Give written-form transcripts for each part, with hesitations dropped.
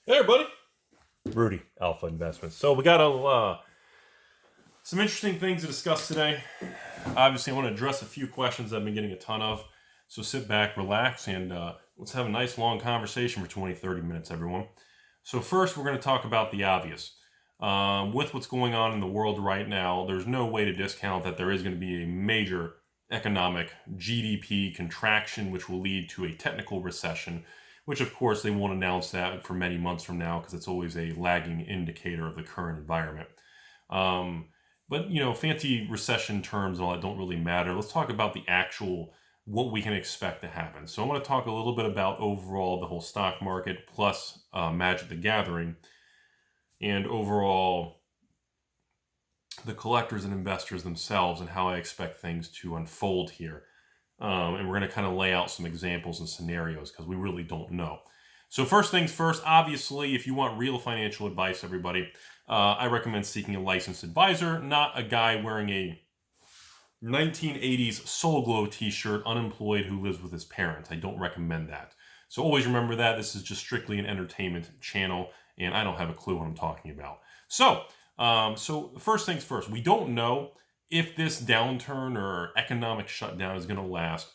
Hey everybody, Rudy, Alpha Investments. So we got some interesting things to discuss today. Obviously, I want to address a few questions I've been getting a ton of. So sit back, relax, and let's have a nice long conversation for 20, 30 minutes, everyone. So first, we're going to talk about the obvious. With what's going on in the world right now, there's no way to discount that there is going to be a major economic GDP contraction, which will lead to a technical recession, which of course they won't announce that for many months from now because it's always a lagging indicator of the current environment. But, fancy recession terms and all that don't really matter. Let's talk about the actual, what we can expect to happen. So I want to talk a little bit about overall the whole stock market plus Magic the Gathering and overall the collectors and investors themselves and how I expect things to unfold here. And we're going to kind of lay out some examples and scenarios because we really don't know. So first things first, obviously, if you want real financial advice, everybody, I recommend seeking a licensed advisor, not a guy wearing a 1980s Soul Glow t-shirt, unemployed, who lives with his parents. I don't recommend that. So always remember that. This is just strictly an entertainment channel, and I don't have a clue what I'm talking about. So first things first, we don't know if this downturn or economic shutdown is going to last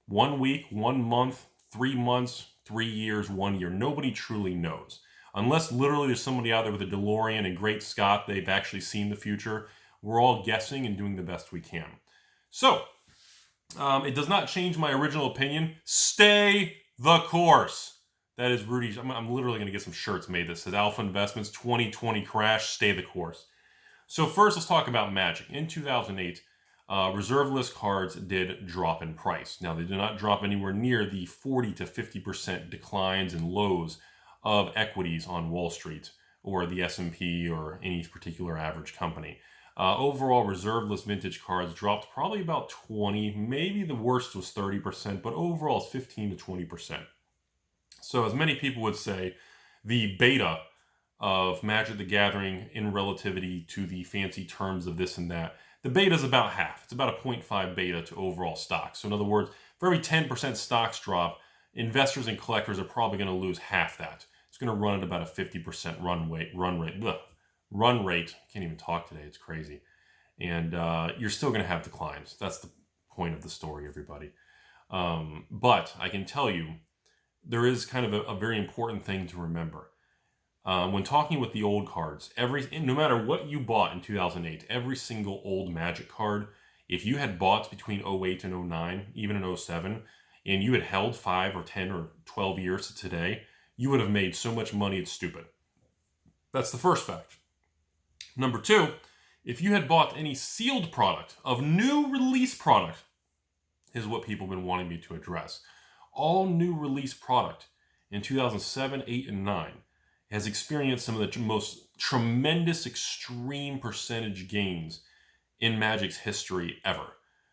1 week, 1 month, 3 months, 3 years, 1 year. Nobody truly knows. Unless literally there's somebody out there with a DeLorean and Great Scott, they've actually seen the future. We're all guessing and doing the best we can. So, it does not change my original opinion. Stay the course. That is Rudy's. I'm literally going to get some shirts made that says Alpha Investments 2020 Crash, Stay the Course. So first, let's talk about Magic. In 2008, reserve list cards did drop in price. Now, they did not drop anywhere near the 40 to 50% declines and lows of equities on Wall Street or the S&P or any particular average company. Overall, reserve list vintage cards dropped probably about 20, maybe the worst was 30%, but overall it's 15 to 20%. So as many people would say, the beta of Magic the Gathering in relativity to the fancy terms of this and that, the beta is about half. It's about a 0.5 beta to overall stocks. So in other words, for every 10% stocks drop, investors and collectors are probably going to lose half that. It's going to run at about a 50% run rate. Can't even talk today. It's crazy. And you're still going to have declines. That's the point of the story, everybody. But I can tell you, there is kind of a very important thing to remember. When talking with the old cards, no matter what you bought in 2008, every single old Magic card, if you had bought between 08 and 09, even in 07, and you had held 5 or 10 or 12 years to today, you would have made so much money it's stupid. That's the first fact. Number two, if you had bought any sealed product of new release product, is what people have been wanting me to address. All new release product in 2007, 8, and 9 has experienced some of the most tremendous extreme percentage gains in Magic's history ever.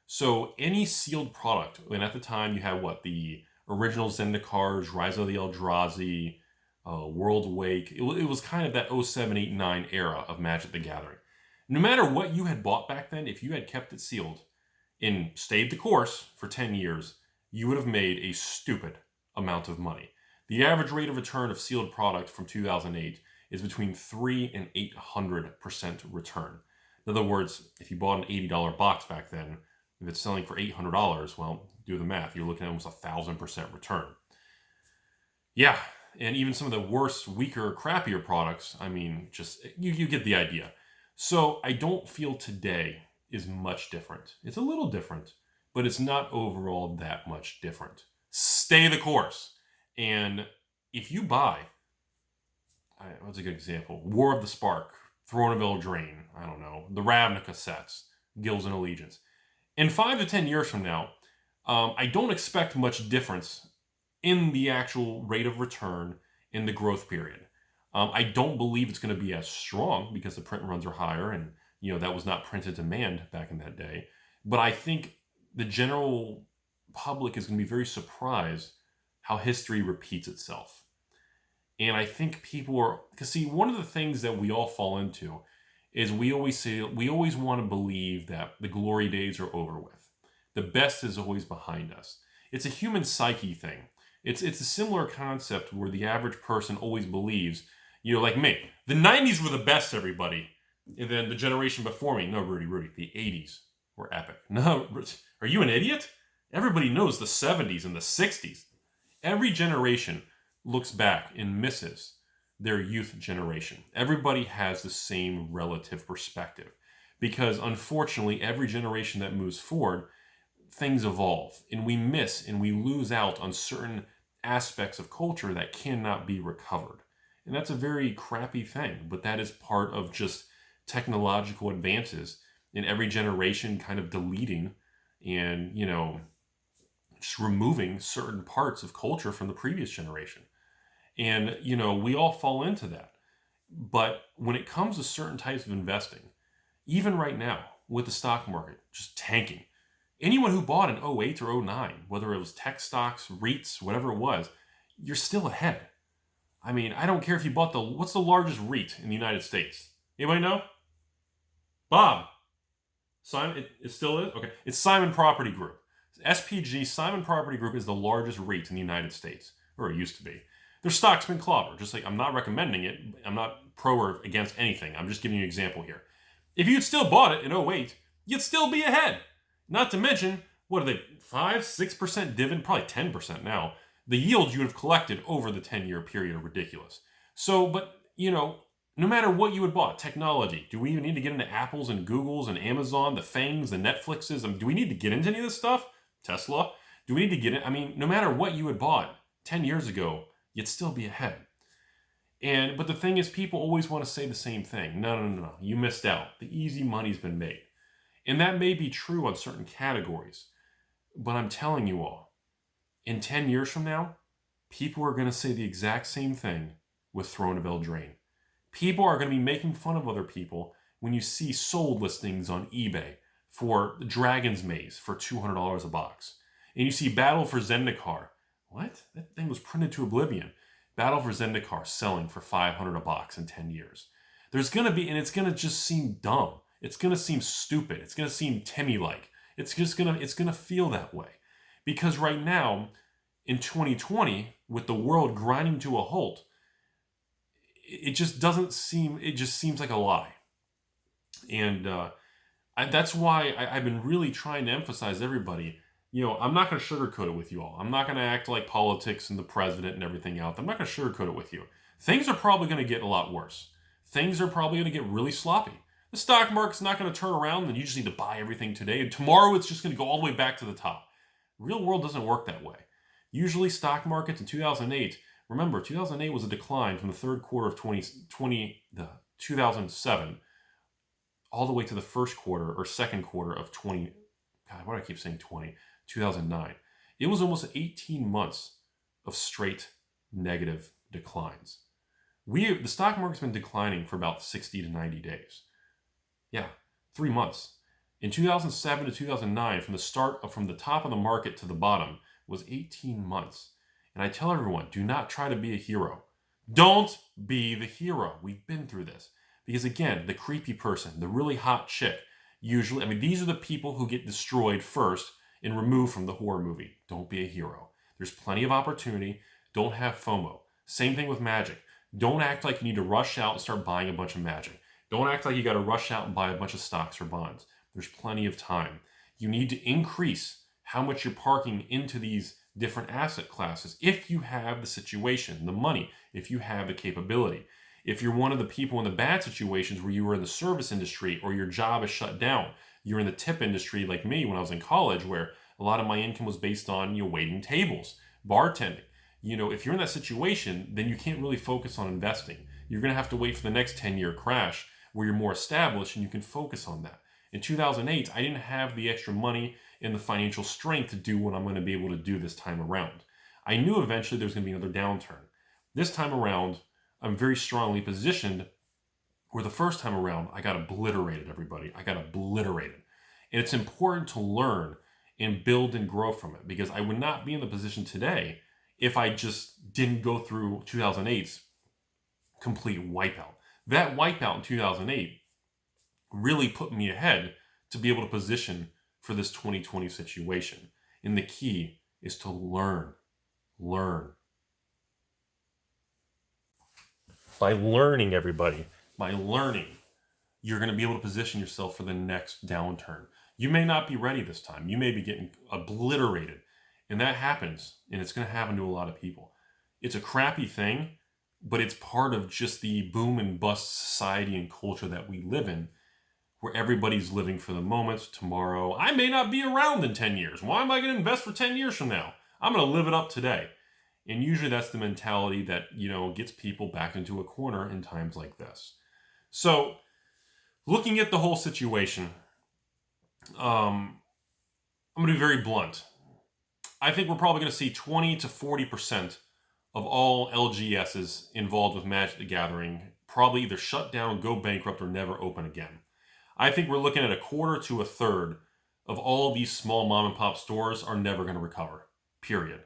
So any sealed product, and at the time you had the original Zendikars, Rise of the Eldrazi, World Wake. It was kind of that 07, 8, 9 era of Magic the Gathering. No matter what you had bought back then, if you had kept it sealed and stayed the course for 10 years, you would have made a stupid amount of money. The average rate of return of sealed product from 2008 is between 3 and 800% return. In other words, if you bought an $80 box back then, if it's selling for $800, well, do the math. You're looking at almost 1,000% return. Yeah, and even some of the worse, weaker, crappier products, I mean, just, you get the idea. So I don't feel today is much different. It's a little different, but it's not overall that much different. Stay the course. And if you buy, what's a good example? War of the Spark, Throne of Eldraine, I don't know, the Ravnica sets, Guilds and Allegiance. In 5 to 10 years from now, I don't expect much difference in the actual rate of return in the growth period. I don't believe it's going to be as strong because the print runs are higher and, that was not printed demand back in that day. But I think the general public is going to be very surprised how history repeats itself. And I think people are, because see, one of the things that we all fall into is we always want to believe that the glory days are over with. The best is always behind us. It's a human psyche thing. It's a similar concept where the average person always believes, like me, the 90s were the best, everybody. And then the generation before me, no, Rudy, the 80s were epic. No, are you an idiot? Everybody knows the 70s and the 60s. Every generation looks back and misses their youth generation. Everybody has the same relative perspective because unfortunately, every generation that moves forward, things evolve and we miss and we lose out on certain aspects of culture that cannot be recovered. And that's a very crappy thing, but that is part of just technological advances in every generation kind of deleting and, just removing certain parts of culture from the previous generation. And, we all fall into that. But when it comes to certain types of investing, even right now with the stock market just tanking, anyone who bought in 08 or 09, whether it was tech stocks, REITs, whatever it was, you're still ahead. I mean, I don't care if you bought what's the largest REIT in the United States? Anybody know? Bob. Simon, it still is? Okay. It's Simon Property Group. SPG, Simon Property Group, is the largest REIT in the United States, or it used to be. Their stock's been clobbered. Just like, I'm not recommending it. I'm not pro or against anything. I'm just giving you an example here. If you'd still bought it in 08, you'd still be ahead. Not to mention, what are they, 5-6% dividend? Probably 10% now. The yields you would have collected over the 10-year period are ridiculous. So, but, no matter what you had bought, technology, do we even need to get into Apples and Googles and Amazon, the Fangs, the Netflixes? Do we need to get into any of this stuff? Tesla? Do we need to get in? I mean, no matter what you had bought 10 years ago, you'd still be ahead. But the thing is, people always want to say the same thing. No. You missed out. The easy money's been made. And that may be true on certain categories. But I'm telling you all, in 10 years from now, people are going to say the exact same thing with Throne of Eldraine. People are going to be making fun of other people when you see sold listings on eBay for Dragon's Maze for $200 a box. And you see Battle for Zendikar. What? That thing was printed to oblivion. Battle for Zendikar selling for $500 a box in 10 years. There's going to be, and it's going to just seem dumb. It's going to seem stupid. It's going to seem Timmy-like. It's going to feel that way. Because right now, in 2020, with the world grinding to a halt, it just seems like a lie. And that's why I've been really trying to emphasize everybody, I'm not going to sugarcoat it with you all. I'm not going to act like politics and the president and everything out. I'm not going to sugarcoat it with you. Things are probably going to get a lot worse. Things are probably going to get really sloppy. The stock market's not going to turn around and you just need to buy everything today. And tomorrow it's just going to go all the way back to the top. Real world doesn't work that way. Usually stock markets in 2008, remember 2008 was a decline from the third quarter of 2007 all the way to the first quarter or second quarter of 2009. It was almost 18 months of straight negative declines. The stock market's been declining for about 60 to 90 days. Yeah, 3 months. In 2007 to 2009, from the top of the market to the bottom was 18 months. And I tell everyone, do not try to be a hero. Don't be the hero. We've been through this. Because again, the creepy person, the really hot chick, usually, these are the people who get destroyed first and removed from the horror movie. Don't be a hero. There's plenty of opportunity. Don't have FOMO. Same thing with magic. Don't act like you need to rush out and start buying a bunch of magic. Don't act like you got to rush out and buy a bunch of stocks or bonds. There's plenty of time. You need to increase how much you're parking into these different asset classes if you have the situation, the money, if you have the capability. If you're one of the people in the bad situations where you were in the service industry or your job is shut down, you're in the tip industry like me when I was in college where a lot of my income was based on waiting tables, bartending. If you're in that situation, then you can't really focus on investing. You're going to have to wait for the next 10-year crash where you're more established and you can focus on that. In 2008, I didn't have the extra money and the financial strength to do what I'm going to be able to do this time around. I knew eventually there was going to be another downturn. This time around, I'm very strongly positioned where the first time around, I got obliterated, everybody. I got obliterated. And it's important to learn and build and grow from it because I would not be in the position today if I just didn't go through 2008's complete wipeout. That wipeout in 2008 really put me ahead to be able to position for this 2020 situation. And the key is to learn. Learn. By learning, everybody, by learning, you're going to be able to position yourself for the next downturn. You may not be ready this time. You may be getting obliterated. And that happens, and it's going to happen to a lot of people. It's a crappy thing, but it's part of just the boom and bust society and culture that we live in, where everybody's living for the moment. Tomorrow, I may not be around in 10 years. Why am I going to invest for 10 years from now? I'm going to live it up today. And usually that's the mentality that, gets people back into a corner in times like this. So, looking at the whole situation, I'm going to be very blunt. I think we're probably going to see 20 to 40% of all LGSs involved with Magic the Gathering probably either shut down, go bankrupt, or never open again. I think we're looking at a quarter to a third of all these small mom and pop stores are never going to recover, period.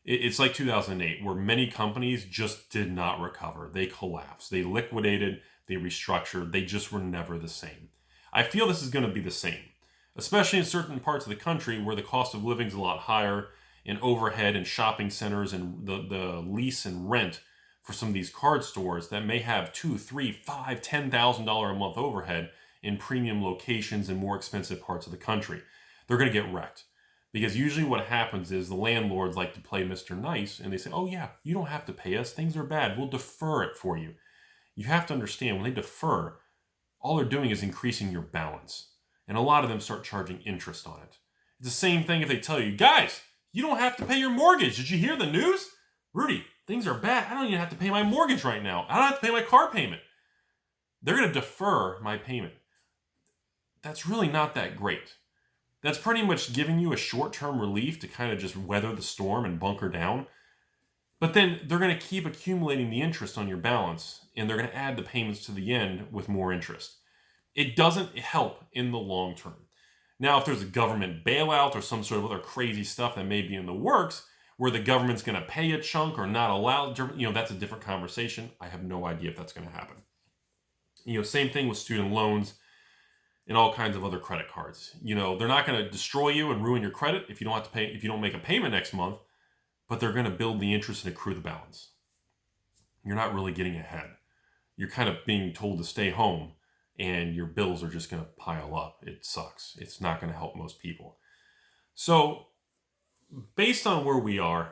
It's like 2008, where many companies just did not recover. They collapsed. They liquidated. They restructured. They just were never the same. I feel this is going to be the same, especially in certain parts of the country where the cost of living is a lot higher, and overhead and shopping centers and the lease and rent for some of these card stores that may have $2,000, $3,000, $5,000, $10,000 a month overhead in premium locations and more expensive parts of the country. They're going to get wrecked. Because usually what happens is the landlords like to play Mr. Nice, and they say, oh yeah, you don't have to pay us. Things are bad. We'll defer it for you. You have to understand, when they defer, all they're doing is increasing your balance. And a lot of them start charging interest on it. It's the same thing if they tell you, guys, you don't have to pay your mortgage. Did you hear the news? Rudy, things are bad. I don't even have to pay my mortgage right now. I don't have to pay my car payment. They're going to defer my payment. That's really not that great. That's pretty much giving you a short-term relief to kind of just weather the storm and bunker down. But then they're going to keep accumulating the interest on your balance, and they're going to add the payments to the end with more interest. It doesn't help in the long term. Now, if there's a government bailout or some sort of other crazy stuff that may be in the works, where the government's going to pay a chunk or not allow, that's a different conversation. I have no idea if that's going to happen. Same thing with student loans and all kinds of other credit cards. They're not going to destroy you and ruin your credit if you don't have to pay, if you don't make a payment next month, but they're going to build the interest and accrue the balance. You're not really getting ahead. You're kind of being told to stay home, and your bills are just going to pile up. It sucks. It's not going to help most people. So, based on where we are,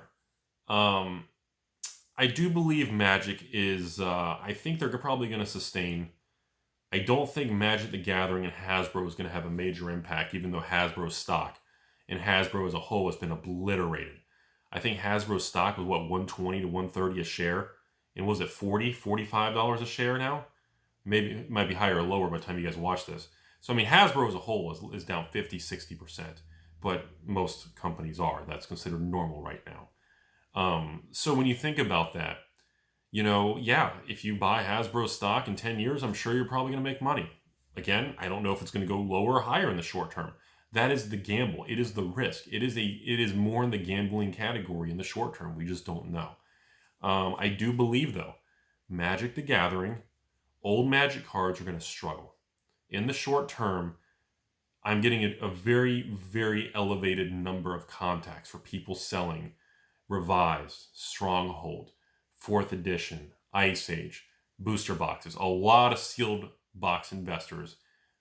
I do believe Magic is, I think they're probably going to sustain. I don't think Magic the Gathering and Hasbro is going to have a major impact, even though Hasbro's stock and Hasbro as a whole has been obliterated. I think Hasbro's stock was, $120 to $130 a share? And was it $40, $45 a share now? Maybe it might be higher or lower by the time you guys watch this. So, Hasbro as a whole is down 50, 60%. But most companies are. That's considered normal right now. So when you think about that, if you buy Hasbro stock in 10 years, I'm sure you're probably going to make money. Again, I don't know if it's going to go lower or higher in the short term. That is the gamble. It is the risk. It is more in the gambling category in the short term. We just don't know. I do believe, though, Magic the Gathering, old Magic cards are going to struggle. In the short term, I'm getting a very, very elevated number of contacts for people selling Revised, Stronghold, 4th edition, Ice Age, booster boxes. A lot of sealed box investors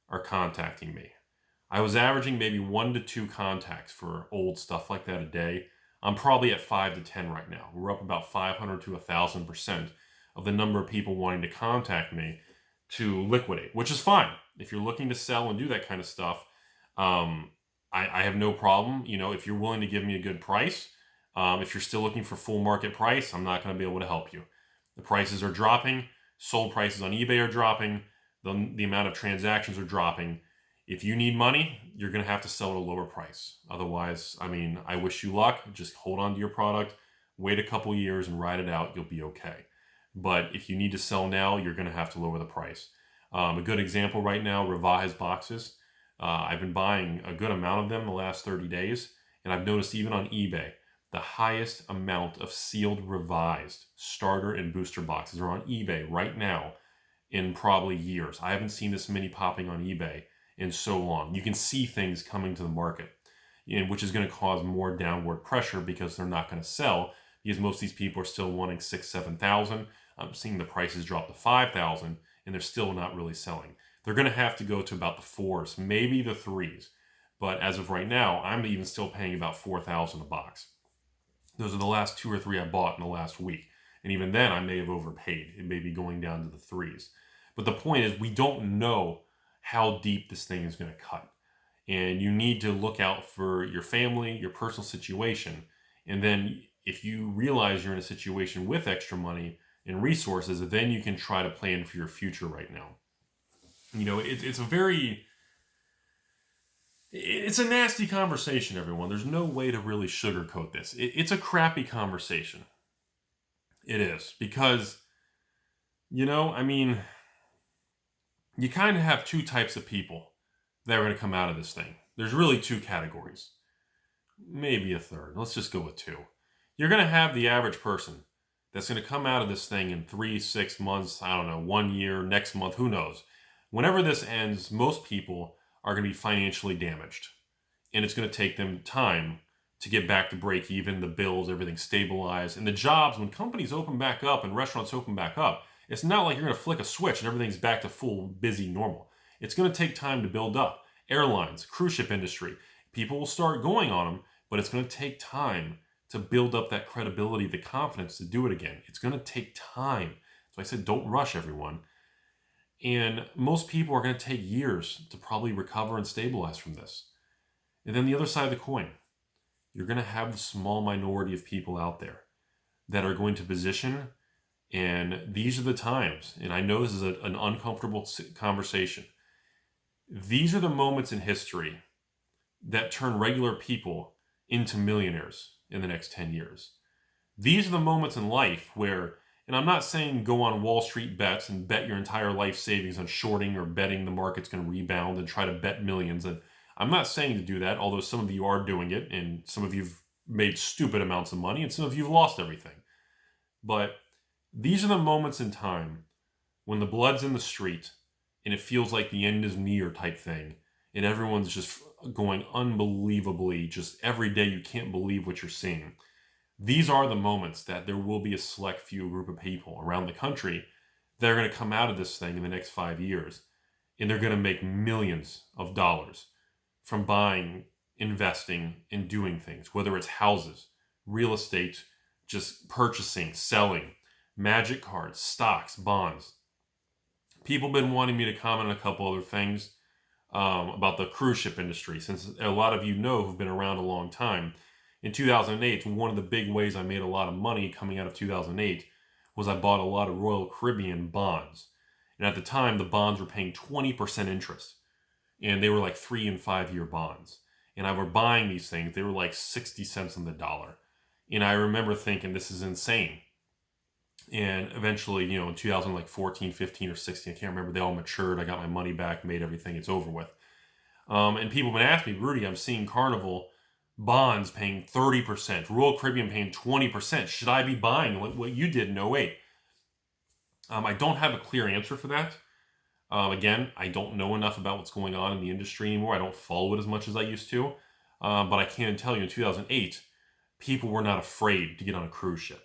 are contacting me. I was averaging maybe 1 to 2 contacts for old stuff like that a day. I'm probably at 5 to 10 right now. We're up about 500 to 1,000% of the number of people wanting to contact me to liquidate, which is fine. If you're looking to sell and do that kind of stuff, I have no problem. If you're willing to give me a good price, if you're still looking for full market price, I'm not going to be able to help you. The prices are dropping. Sold prices on eBay are dropping. The amount of transactions are dropping. If you need money, you're going to have to sell at a lower price. Otherwise, I wish you luck. Just hold on to your product, wait a couple years and ride it out. You'll be okay. But if you need to sell now, you're going to have to lower the price. A good example right now, Revised boxes. I've been buying a good amount of them the last 30 days. And I've noticed even on eBay, the highest amount of sealed Revised starter and booster boxes are on eBay right now in probably years. I haven't seen this many popping on eBay in so long. You can see things coming to the market, which is going to cause more downward pressure because they're not going to sell because most of these people are still wanting 6,000, 7,000. I'm seeing the prices drop to 5,000, and they're still not really selling. They're going to have to go to about the 4s, maybe the 3s. But as of right now, I'm even still paying about 4,000 a box. Those are the last 2 or 3 I bought in the last week. And even then, I may have overpaid. It may be going down to the 3s. But the point is, we don't know how deep this thing is going to cut. And you need to look out for your family, your personal situation. And then if you realize you're in a situation with extra money and resources, then you can try to plan for your future right now. You know, it's a nasty conversation, everyone. There's no way to really sugarcoat this. It's a crappy conversation. It is. Because, you know, I mean, you kind of have 2 types of people that are going to come out of this thing. There's really 2 categories. Maybe a third. Let's just go with 2. You're going to have the average person that's going to come out of this thing in 3, 6 months, I don't know, 1 year, next month, who knows. Whenever this ends, most people are going to be financially damaged. And it's going to take them time to get back to break even, the bills, everything stabilized. And the jobs, when companies open back up and restaurants open back up, it's not like you're going to flick a switch and everything's back to full, busy, normal. It's going to take time to build up. Airlines, cruise ship industry, people will start going on them, but it's going to take time to build up that credibility, the confidence to do it again. It's going to take time. So I said, don't rush, everyone. And most people are going to take years to probably recover and stabilize from this. And then the other side of the coin, you're going to have the small minority of people out there that are going to position, and these are the times, and I know this is an uncomfortable conversation. These are the moments in history that turn regular people into millionaires in the next 10 years. These are the moments in life where, and I'm not saying go on Wall Street bets and bet your entire life savings on shorting or betting the market's going to rebound and try to bet millions. And I'm not saying to do that, although some of you are doing it and some of you've made stupid amounts of money and some of you've lost everything. But these are the moments in time when the blood's in the street and it feels like the end is near type thing. And everyone's just going unbelievably, just every day you can't believe what you're seeing. These are the moments that there will be a select few group of people around the country that are going to come out of this thing in the next 5 years. And they're going to make millions of dollars from buying, investing, and doing things, whether it's houses, real estate, just purchasing, selling, magic cards, stocks, bonds. People have been wanting me to comment on a couple other things about the cruise ship industry, since a lot of you know who've been around a long time. In 2008, one of the big ways I made a lot of money coming out of 2008 was I bought a lot of Royal Caribbean bonds. And at the time, the bonds were paying 20% interest. And they were like 3 and 5 year bonds. And I were buying these things. They were like 60 cents on the dollar. And I remember thinking, this is insane. And eventually, you know, in 2014, 15, or 16, I can't remember, they all matured. I got my money back, made everything. It's over with. And people have been asking me, Rudy, I'm seeing Carnival bonds paying 30%, Royal Caribbean paying 20%. Should I be buying what you did in 08? I don't have a clear answer for that. Again, I don't know enough about what's going on in the industry anymore. I don't follow it as much as I used to. But I can tell you in 2008, people were not afraid to get on a cruise ship.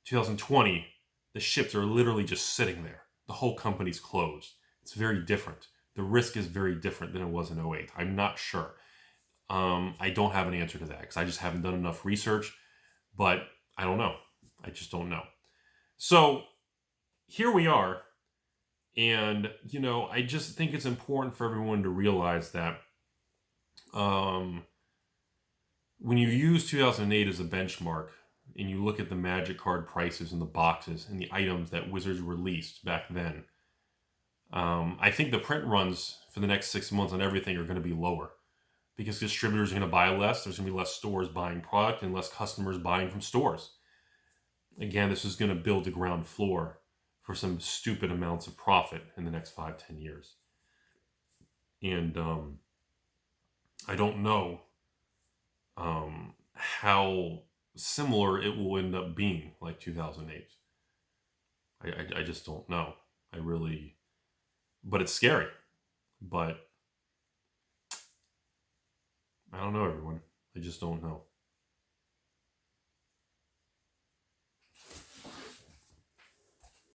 2020, the ships are literally just sitting there. The whole company's closed. It's very different. The risk is very different than it was in 08. I'm not sure. I don't have an answer to that because I just haven't done enough research. But I don't know. I just don't know. So here we are. And, you know, I just think it's important for everyone to realize that when you use 2008 as a benchmark and you look at the magic card prices and the boxes and the items that Wizards released back then, I think the print runs for the next 6 months on everything are going to be lower because distributors are going to buy less. There's going to be less stores buying product and less customers buying from stores. Again, this is going to build the ground floor for some stupid amounts of profit in the next 5-10 years. And I don't know how similar it will end up being like 2008. I just don't know. But it's scary. But I don't know, everyone. I just don't know.